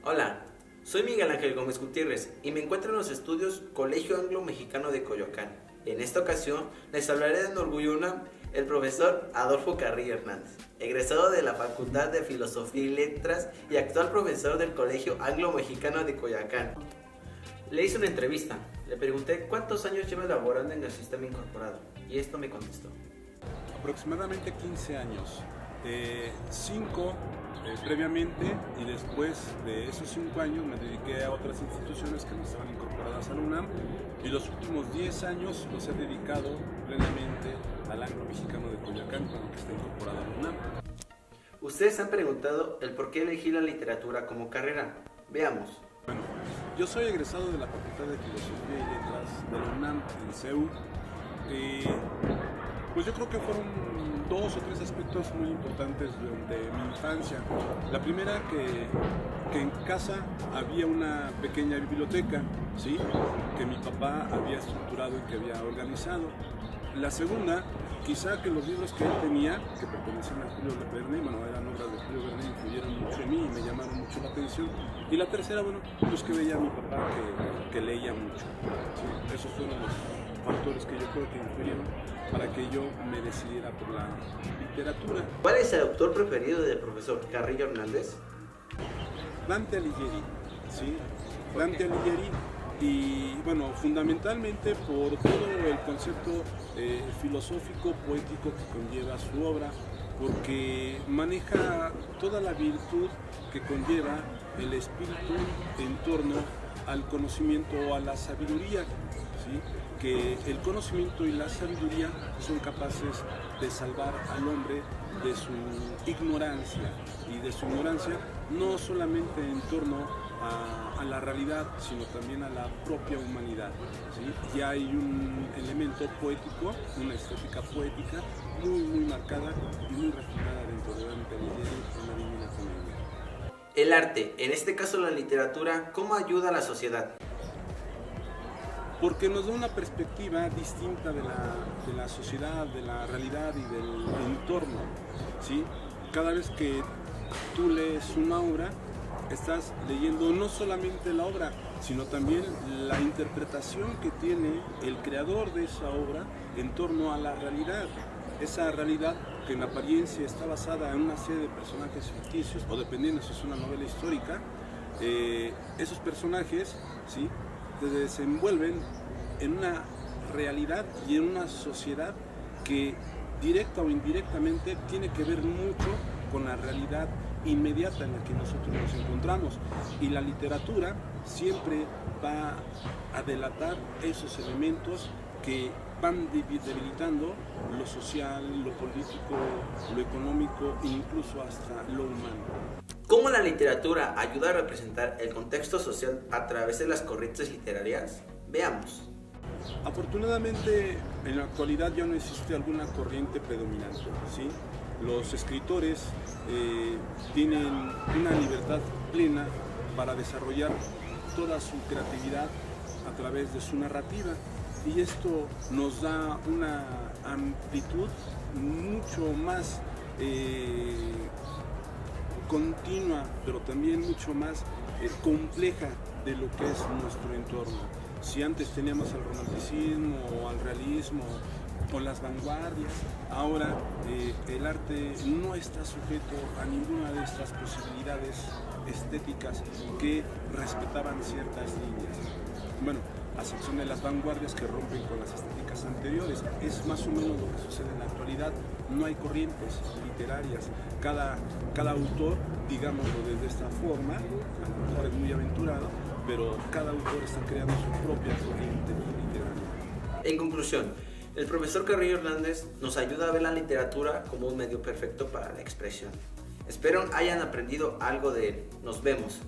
Hola, soy Miguel Ángel Gómez Gutiérrez y me encuentro en los estudios Colegio Anglo-Mexicano de Coyoacán. En esta ocasión les hablaré de Orgullo UNAM, el profesor Adolfo Carrillo Hernández, egresado de la Facultad de Filosofía y Letras y actual profesor del Colegio Anglo-Mexicano de Coyoacán. Le hice una entrevista, le pregunté cuántos años lleva laborando en el sistema incorporado y esto me contestó. Aproximadamente 15 años, 5 previamente, y después de esos 5 años me dediqué a otras instituciones que no estaban incorporadas a la UNAM, y los últimos 10 años los he dedicado plenamente al Anglo-Mexicano de Coyoacán, con el que está incorporado a la UNAM. Ustedes han preguntado el por qué elegí la literatura como carrera. Veamos. Bueno, yo soy egresado de la Facultad de Filosofía y Letras de la UNAM en CEU. Pues yo creo que fueron 2 o 3 aspectos muy importantes durante mi infancia. La primera, que en casa había una pequeña biblioteca, ¿sí?, que mi papá había estructurado y que había organizado. La segunda, quizá que los libros que él tenía, que pertenecían a Julio Verne, bueno, eran obras de Julio Verne, influyeron mucho en mí y me llamaron mucho la atención. Y la tercera, bueno, pues que veía a mi papá que leía mucho. ¿Sí? Esos fueron los factores que yo creo que influyeron para que yo me decidiera por la literatura. ¿Cuál es el autor preferido del profesor Carrillo Hernández? Dante Alighieri, ¿sí? Dante Alighieri, y bueno, fundamentalmente por todo el concepto filosófico, poético que conlleva su obra, porque maneja toda la virtud que conlleva el espíritu en torno al conocimiento o a la sabiduría, ¿sí? Que el conocimiento y la sabiduría son capaces de salvar al hombre de su ignorancia, y de su ignorancia no solamente en torno a la realidad, sino también a la propia humanidad, ¿sí? Ya hay un elemento poético, una estética poética muy marcada y muy refinada dentro de Dante Alighieri en la Divina Comedia. El arte, en este caso la literatura, ¿cómo ayuda a la sociedad? Porque nos da una perspectiva distinta de la sociedad, de la realidad y del entorno, ¿sí? Cada vez que tú lees una obra, estás leyendo no solamente la obra, sino también la interpretación que tiene el creador de esa obra en torno a la realidad. Esa realidad que en apariencia está basada en una serie de personajes ficticios, o dependiendo si es una novela histórica, esos personajes, ¿sí?, se desenvuelven en una realidad y en una sociedad que directa o indirectamente tiene que ver mucho con la realidad inmediata en la que nosotros nos encontramos, y la literatura siempre va a delatar esos elementos que van debilitando lo social, lo político, lo económico e incluso hasta lo humano. ¿Cómo la literatura ayuda a representar el contexto social a través de las corrientes literarias? Veamos. Afortunadamente, en la actualidad ya no existe alguna corriente predominante, ¿sí? Los escritores tienen una libertad plena para desarrollar toda su creatividad a través de su narrativa, y esto nos da una amplitud mucho más continua, pero también mucho más compleja de lo que es nuestro entorno. Si antes teníamos al romanticismo o al realismo o las vanguardias, ahora el arte no está sujeto a ninguna de estas posibilidades estéticas que respetaban ciertas líneas. Bueno, a excepción de las vanguardias que rompen con las estéticas anteriores, es más o menos lo que sucede en la actualidad. No hay corrientes literarias. Cada autor, digámoslo desde esta forma, a lo mejor es muy aventurado, pero cada autor está creando su propia corriente literaria. En conclusión, el profesor Carrillo Hernández nos ayuda a ver la literatura como un medio perfecto para la expresión. Espero hayan aprendido algo de él. Nos vemos.